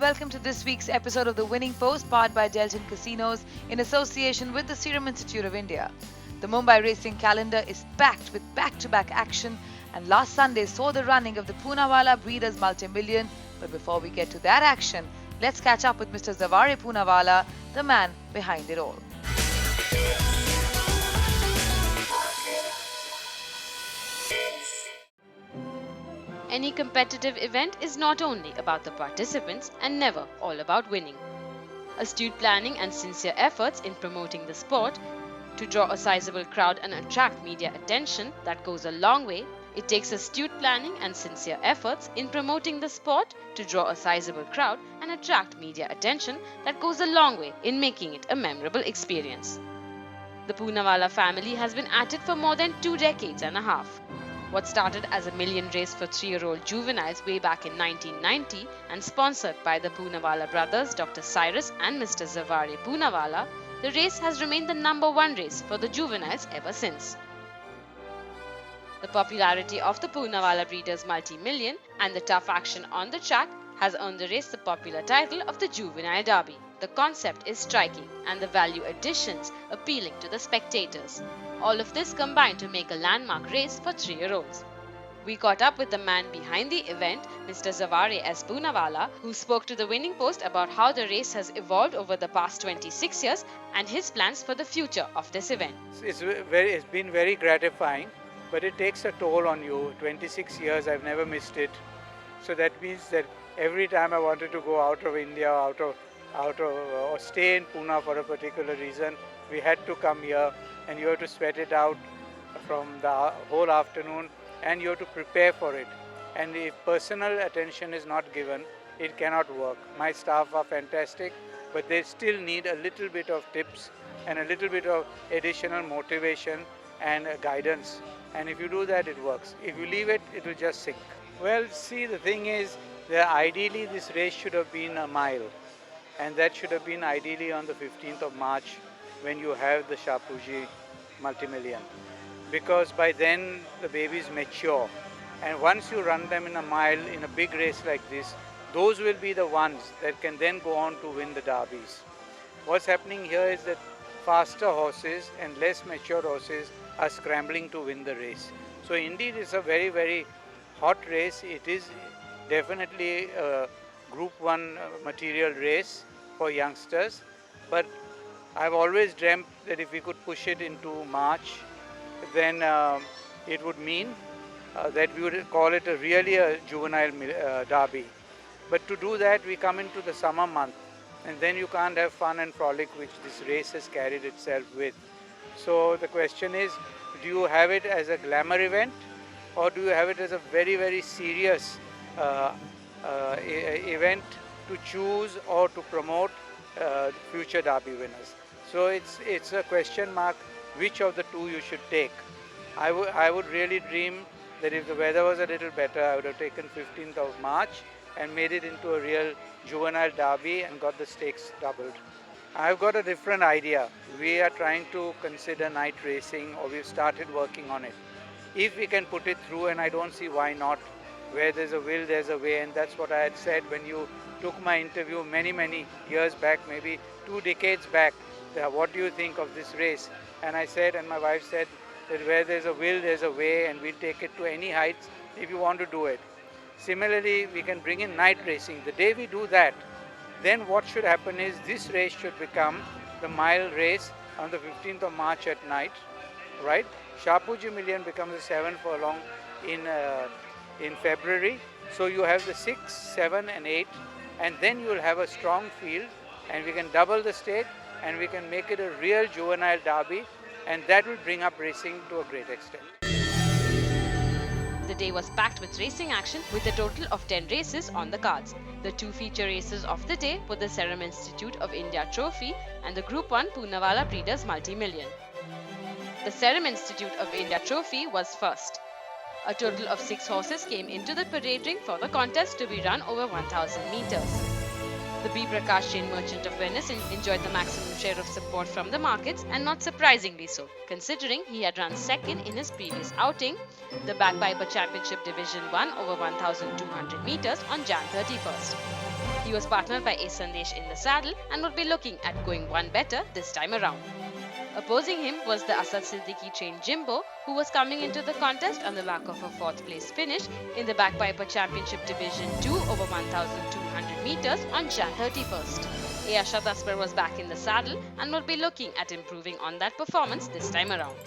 welcome to this week's episode of The Winning Post, powered by Delton Casinos in association with the Serum Institute of India. The Mumbai racing calendar is packed with back-to-back action, and last Sunday saw the running of the Punawalla Breeders Multi-Million. But before we get to that action, let's catch up with Mr. Zavare Poonawalla, the man behind it all. Any competitive event is not only about the participants and never all about winning. Astute planning and sincere efforts in promoting the sport to draw a sizable crowd and attract media attention that goes a long way. It takes astute planning and sincere efforts in promoting the sport to draw a sizable crowd and attract media attention that goes a long way in making it a memorable experience. The Punawalla family has been at it for more than 2 decades and a half. What started as a million race for 3-year-old juveniles way back in 1990 and sponsored by the Poonawalla brothers Dr. Cyrus and Mr. Zavare Poonawalla, the race has remained the #1 race for the juveniles ever since. The popularity of the Poonawalla Breeders Multi-Million and the tough action on the track has earned the race the popular title of the Juvenile Derby. The concept is striking and the value additions appealing to the spectators. All of this combined to make a landmark race for 3-year-olds. We caught up with the man behind the event, Mr. Zavare S. Poonawalla, who spoke to the Winning Post about how the race has evolved over the past 26 years and his plans for the future of this event. It's been very gratifying, but it takes a toll on you. 26 years, I've never missed it. So that means that every time I wanted to go out of India, or stay in Pune for a particular reason, we had to come here, and you have to sweat it out from the whole afternoon, and you have to prepare for it. And if personal attention is not given, it cannot work. My staff are fantastic, but they still need a little bit of tips and a little bit of additional motivation and guidance. And if you do that, it works. If you leave it, it will just sink. Well, see, the thing is that ideally this race should have been a mile, and that should have been ideally on the 15th of March when you have the Shapoorji Multi-Million, because by then the babies mature, and once you run them in a mile in a big race like this, those will be the ones that can then go on to win the derbies. What's happening here is that faster horses and less mature horses are scrambling to win the race. So indeed it's a very, very hot race. It is definitely a Group 1 material race for youngsters, but I've always dreamt that if we could push it into March, then it would mean that we would call it really a juvenile derby. But to do that, we come into the summer month, and then you can't have fun and frolic which this race has carried itself with. So the question is, do you have it as a glamour event, or do you have it as a very, very serious event to choose or to promote future derby winners? So it's a question mark which of the two you should take. I would really dream that if the weather was a little better, I would have taken 15th of March and made it into a real juvenile derby and got the stakes doubled. I've got a different idea. We are trying to consider night racing, or we've started working on it. If we can put it through, and I don't see why not, where there's a will, there's a way, and that's what I had said when you took my interview many years back, maybe 2 decades back. What do you think of this race? And I said, and my wife said, that where there's a will, there's a way, and we'll take it to any heights if you want to do it. Similarly, we can bring in night racing. The day we do that, then what should happen is this race should become the mile race on the 15th of March at night, right? Shapoorji Million becomes the 7 furlong in February. So you have the 6, 7 and 8, and then you will have a strong field, and we can double the stake, and we can make it a real juvenile derby, and that will bring up racing to a great extent. The day was packed with racing action with a total of 10 races on the cards. The 2 feature races of the day were the Serum Institute of India Trophy and the Group 1 Poonawalla Breeders Multi-Million. The Serum Institute of India Trophy was first. A total of 6 horses came into the parade ring for the contest to be run over 1,000 meters. The B. Prakash Jain Merchant of Venice enjoyed the maximum share of support from the markets, and not surprisingly so, considering he had run second in his previous outing, the Bagpiper Championship Division 1 over 1,200 meters on Jan 31st. He He was partnered by A. Sandesh in the saddle and would be looking at going one better this time around. Opposing him was the Asad Siddiqui trained Jimbo, who was coming into the contest on the back of a 4th place finish in the Bagpiper Championship Division 2 over 1,200 meters on Jan 31st. A. Ashad Asper was back in the saddle and would be looking at improving on that performance this time around.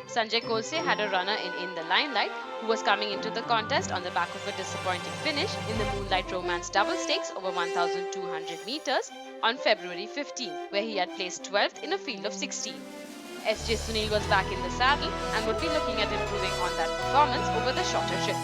Sanjay Kolse had a runner in the Limelight, who was coming into the contest on the back of a disappointing finish in the Moonlight Romance Double Stakes over 1,200 meters on February 15, where he had placed 12th in a field of 16. S.J. Sunil was back in the saddle and would be looking at improving on that performance over the shorter trip.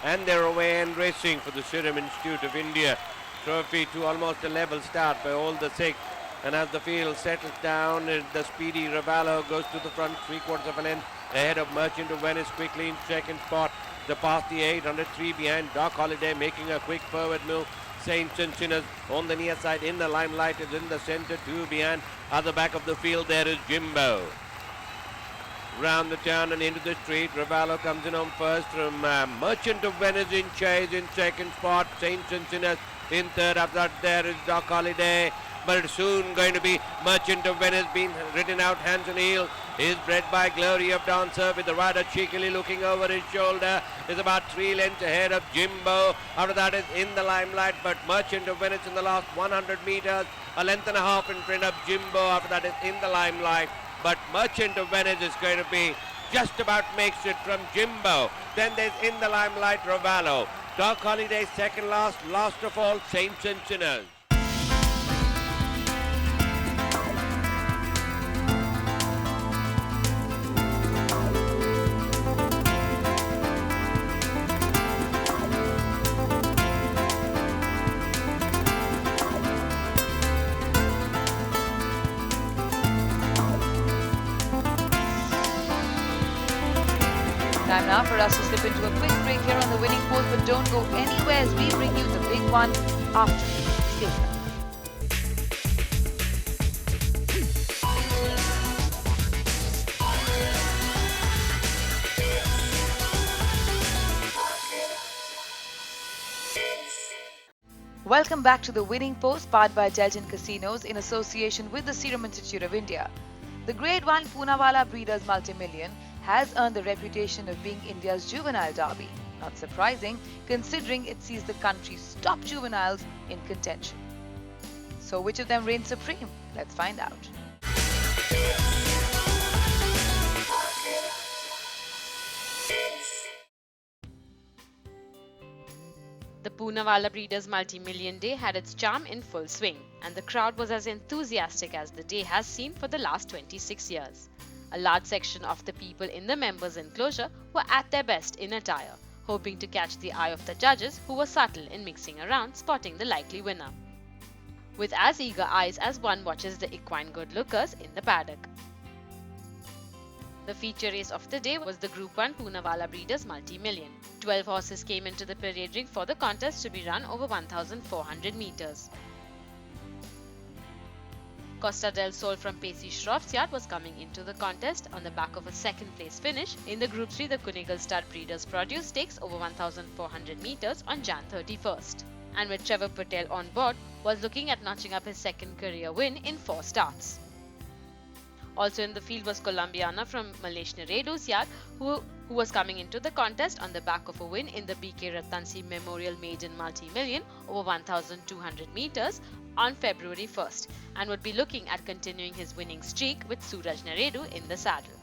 And they're away and racing for the Serum Institute of India trophy to almost a level start by all the 6. And as the field settles down, the speedy Ravallo goes to the front 3/4 of a length ahead of Merchant of Venice quickly in second spot. The past the 803 behind Doc Holiday making a quick forward move. Saints and Sinners on the near side in the Limelight is in the centre, 2 behind. At the back of the field there is Jimbo. Round the turn and into the street, Ravallo comes in on first from Merchant of Venice in chase in second spot. Saints and Sinners in third. After that there is Doc Holiday. But it's soon going to be Merchant of Venice being ridden out hands and heels. Is bred by Glory of Dancer with the rider cheekily looking over his shoulder. Is about 3 lengths ahead of Jimbo. After that is in the Limelight, but Merchant of Venice in the last 100 meters. A length and a half in front of Jimbo. After that is in the Limelight. But Merchant of Venice is going to be just about makes it from Jimbo. Then there's in the Limelight Ravallo. Doc Holiday second last of all Saints and Sinners. Time now for us to slip into a quick break here on the Winning Post, but don't go anywhere as we bring you the big one after. Stay tuned. Welcome back to the Winning Post, powered by Delgin Casinos in association with the Serum Institute of India. The Grade 1 Poonawalla Breeders Multimillion has earned the reputation of being India's juvenile derby. Not surprising, considering it sees the country's top juveniles in contention. So which of them reigns supreme? Let's find out. The Poonawalla Breeders Multi-Million Day had its charm in full swing, and the crowd was as enthusiastic as the day has seen for the last 26 years. A large section of the people in the members' enclosure were at their best in attire, hoping to catch the eye of the judges, who were subtle in mixing around, spotting the likely winner, with as eager eyes as one watches the equine good-lookers in the paddock. The feature race of the day was the Group 1 Poonawalla Breeders Multi-Million. 12 horses came into the parade ring for the contest to be run over 1,400 meters. Costa del Sol from Pacey Shroff's yard was coming into the contest on the back of a second place finish in the Group 3 the Kunigal Stud Breeders Produce Stakes over 1,400 meters on Jan 31st. And with Trevor Patel on board, was looking at notching up his second career win in 4 starts. Also in the field was Colombiana from Malesh Neredu's yard, who was coming into the contest on the back of a win in the BK Ratansi Memorial Maiden Multi-Million over 1,200 meters on February 1st, and would be looking at continuing his winning streak with Suraj Neredu in the saddle.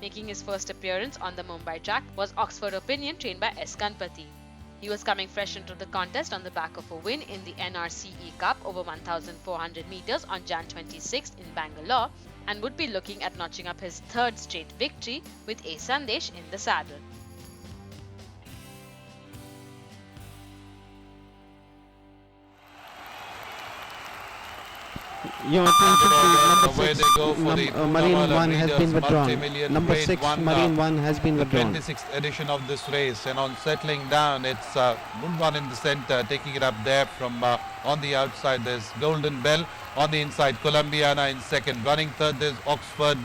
Making his first appearance on the Mumbai track was Oxford Opinion trained by S. Kanpati. He was coming fresh into the contest on the back of a win in the NRCE Cup over 1,400 meters on Jan 26th in Bangalore, and would be looking at notching up his 3rd straight victory with A. Sandesh in the saddle. Your attention Where please. they go for the Marine Punawalla 1 has Breeders been withdrawn. Multi-Million Number Grade 6, 1, Marine 1 has been the withdrawn. 26th edition of this race, and on settling down, it's Moon 1 in the centre, taking it up there from on the outside. There's Golden Bell on the inside, Colombiana in second. Running third, there's Oxford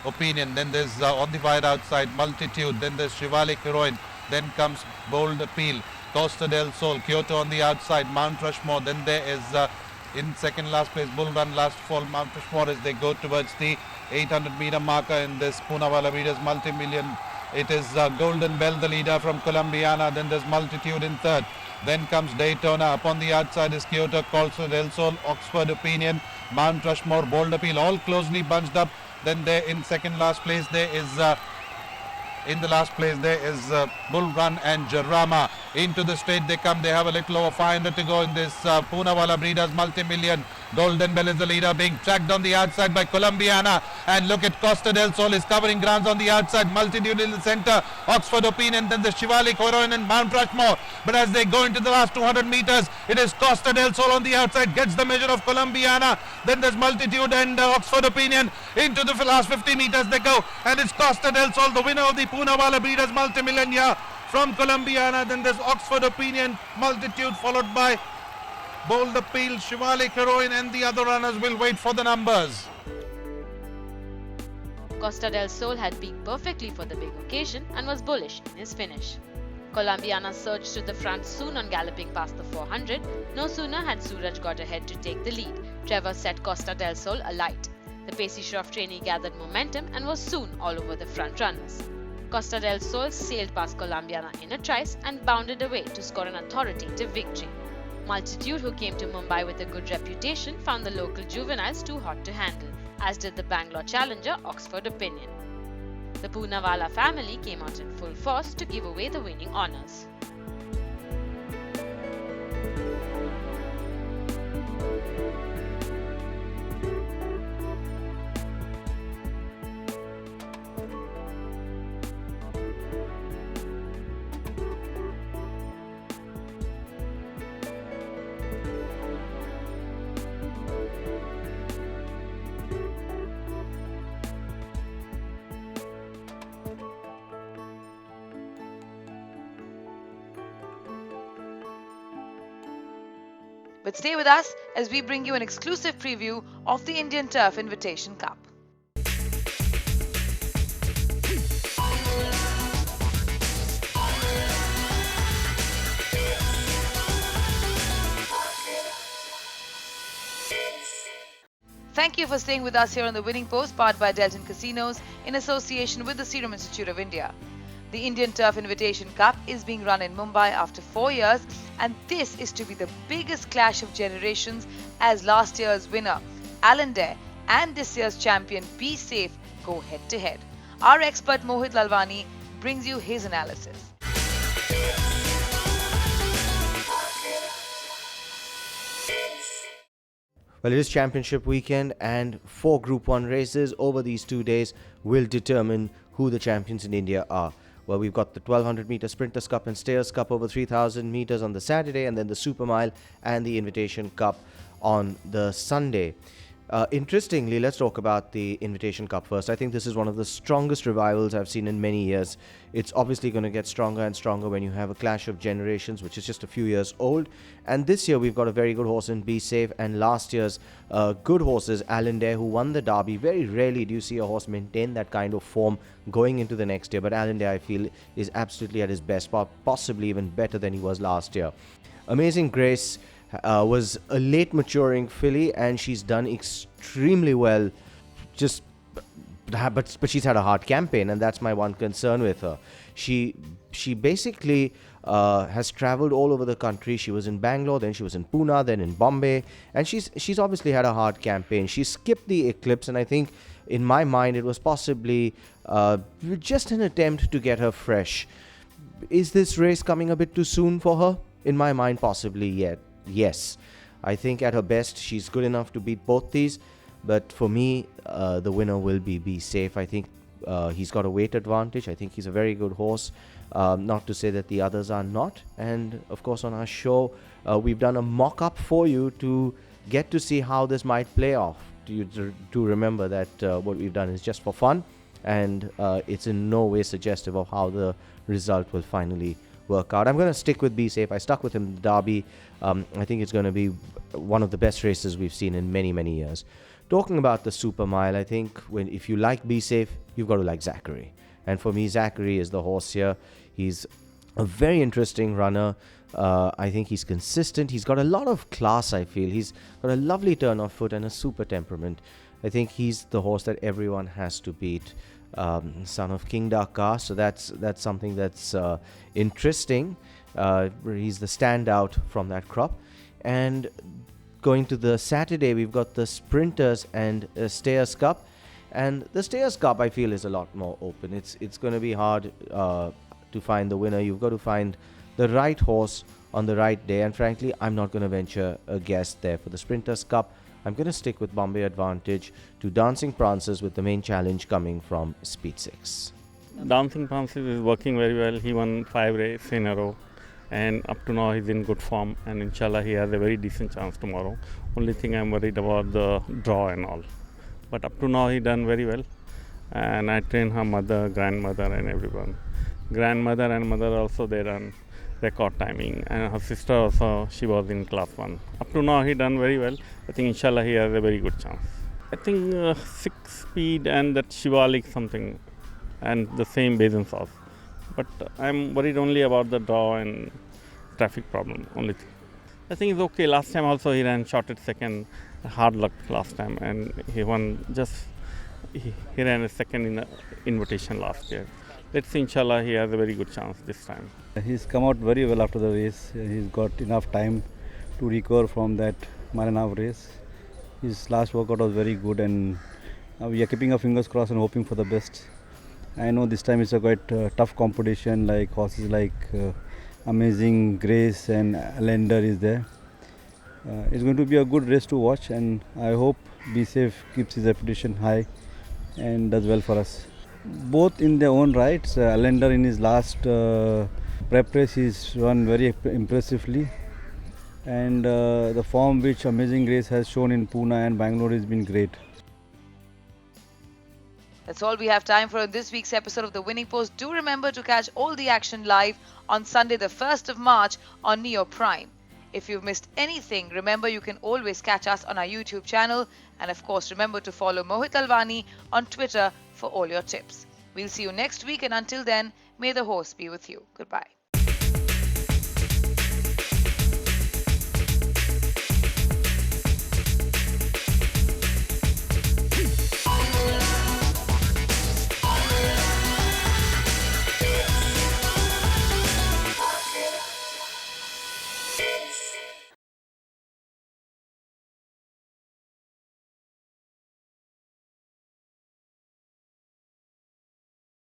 Opinion. Then there's on the wide outside Multitude. Then there's Shivalik Heroine. Then comes Bold Appeal. Costa del Sol. Kyoto on the outside. Mount Rushmore. Then there is in second last place Bull Run Last Fall. Mount Rushmore as they go towards the 800 meter marker in this Poonawalla Breeders Multi-Million. It is Golden Bell, the leader from Colombiana. Then there's Multitude in third. Then comes Daytona. Upon the outside is Kyoto, Costa del Sol, Oxford Opinion, Mount Rushmore, Bold Appeal, all closely bunched up. Then there in second last place there is Bull Run and Jarama. Into the straight they come. They have a little over 500 to go in this Poonawalla Breeders Multi-Million. Golden Bell is the leader, being tracked on the outside by Colombiana. And look at Costa del Sol is covering grounds on the outside. Multitude in the center. Oxford Opinion, then the Shivalik Heroine and Mount Rushmore. But as they go into the last 200 meters, it is Costa del Sol on the outside. Gets the measure of Colombiana. Then there's Multitude and Oxford Opinion. Into the last 50 meters they go. And it's Costa del Sol, the winner of the Poonawalla Breeders Multi-Million here from Colombiana. Then there's Oxford Opinion, Multitude, followed by Bold Appeal, Shivalik Heroine, and the other runners will wait for the numbers. Costa del Sol had peaked perfectly for the big occasion and was bullish in his finish. Colombiana surged to the front soon on galloping past the 400. No sooner had Suraj got ahead to take the lead. Trevor set Costa del Sol alight. The pacey Shroff trainee gathered momentum and was soon all over the front runners. Costa del Sol sailed past Colombiana in a trice and bounded away to score an authoritative victory. Multitude, who came to Mumbai with a good reputation, found the local juveniles too hot to handle, as did the Bangalore challenger Oxford Opinion. The Punawalla family came out in full force to give away the winning honours. But stay with us as we bring you an exclusive preview of the Indian Turf Invitation Cup. Thank you for staying with us here on the Winning Post, powered by Delton Casinos in association with the Serum Institute of India. The Indian Turf Invitation Cup is being run in Mumbai after 4 years, and this is to be the biggest clash of generations as last year's winner, Allendale, and this year's champion, Be Safe, go head to head. Our expert Mohit Lalvani brings you his analysis. Well, it is championship weekend, and 4 Group 1 races over these 2 days will determine who the champions in India are. Well, we've got the 1200 meter Sprinters Cup and Stayers Cup over 3000 meters on the Saturday, and then the Super Mile and the Invitation Cup on the Sunday. Interestingly, let's talk about the Invitation Cup first. I think this is one of the strongest revivals I've seen in many years. It's obviously going to get stronger and stronger when you have a clash of generations, which is just a few years old. And this year we've got a very good horse in Be Safe, and last year's good horses, Allendale, who won the Derby. Very rarely do you see a horse maintain that kind of form going into the next year, but Allendale, I feel, is absolutely at his best, possibly even better than he was last year. Amazing Grace was a late maturing filly, and she's done extremely well. But she's had a hard campaign, and that's my one concern with her. She basically has travelled all over the country. She was in Bangalore, then she was in Pune, then in Bombay, and she's obviously had a hard campaign. She skipped the Eclipse, and I think in my mind it was possibly just an attempt to get her fresh. Is this race coming a bit too soon for her? In my mind, possibly yet. Yes, I think at her best she's good enough to beat both these, but for me the winner will be Safe. I think he's got a weight advantage. I think he's a very good horse, not to say that the others are not. And of course on our show we've done a mock-up for you to get to see how this might play off. To remember that what we've done is just for fun, and it's in no way suggestive of how the result will finally work out. I'm going to stick with Be Safe. I stuck with him in the Derby. I think it's going to be one of the best races we've seen in many, many years. talking about the super mile, I think if you like Be Safe, you've got to like Zachary. And for me, Zachary is the horse here. He's a very interesting runner. I think he's consistent. He's got a lot of class, I feel. He's got a lovely turn of foot and a super temperament. I think he's the horse that everyone has to beat. Son of King Dakar. So that's something that's interesting. He's the standout from that crop. And going to the Saturday, we've got the Sprinters and Stayers Cup. And the Stayers Cup, I feel, is a lot more open. It's going to be hard to find the winner. You've got to find the right horse on the right day. And frankly, I'm not going to venture a guess there for the Sprinters Cup. I'm going to stick with Bombay Advantage to Dancing Prances, with the main challenge coming from Speed 6. Dancing Prances is working very well. He won 5 races in a row. And up to now he's in good form, and inshallah he has a very decent chance tomorrow. Only thing I'm worried about the draw and all. But up to now he done very well. And I train her mother, grandmother and everyone. Grandmother and mother also, they run record timing, and her sister also, she was in class 1. Up to now he done very well. I think inshallah he has a very good chance. I think 6 speed and that Shivalik something, and the same Basin sauce. But I'm worried only about the draw and traffic problem, only thing. I think it's okay. Last time also he ran short at second, hard luck last time, and he won he ran a second in the invitation last year. Let's see, inshallah he has a very good chance this time. He's come out very well after the race. He's got enough time to recover from that mile-and-a-half race. His last workout was very good, and we are keeping our fingers crossed and hoping for the best. I know this time it's a quite tough competition, like horses like Amazing Grace and Allender is there. It's going to be a good race to watch, and I hope Be Safe keeps his reputation high and does well for us. Both in their own rights. Allender in his last prep race he's run very impressively, and the form which Amazing Grace has shown in Pune and Bangalore has been great. That's all we have time for in this week's episode of The Winning Post. Do remember to catch all the action live on Sunday, the 1st of March on Neo Prime. If you've missed anything, remember you can always catch us on our YouTube channel. And of course, remember to follow Mohit Lalvani on Twitter for all your tips. We'll see you next week, and until then, may the horse be with you. Goodbye.